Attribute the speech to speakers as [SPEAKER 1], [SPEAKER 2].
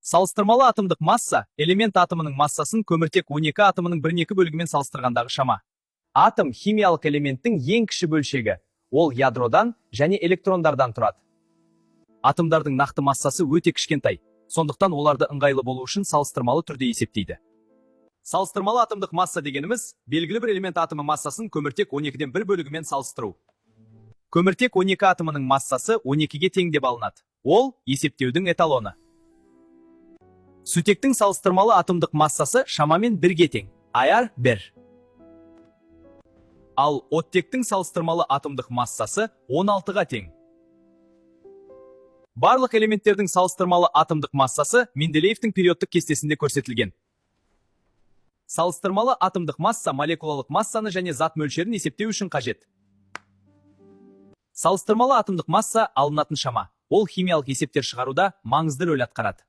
[SPEAKER 1] Салыстырмалы атомдық масса элемент атомының массасын көміртек 12 атомының 1-2 бөлігімен салыстырғандағы шама. Атом химиялық элементтің ең кіші бөлшегі. Ол ядродан және электрондардан тұрады. Атомдардың нақты массасы өте кішкентай, сондықтан оларды ыңғайлы болу үшін салыстырмалы түрде есептейді. Салыстырмалы атомдық масса дегеніміз белгілі бір элемент атомы массасын көміртек 12-ден 1 бөлігімен салыстыру. Көміртек 12 атомының массасы 12-ге тең деп алынады. Ол есептеудің эталоны. Сутектің салыстырмалы атомдық массасы шамамен 1-ге тең, аяр 1. Ал оттектің салыстырмалы атомдық массасы 16-ға тең. Барлық элементтердің салыстырмалы атомдық массасы Менделеевтің периодтық кестесінде көрсетілген. Салыстырмалы атомдық масса молекулалық массаны және зат мөлшерін есептеу үшін қажет. Салыстырмалы атомдық масса алынатын шама. Ол химиялық есептер шығаруда маңызды рөл атқарады.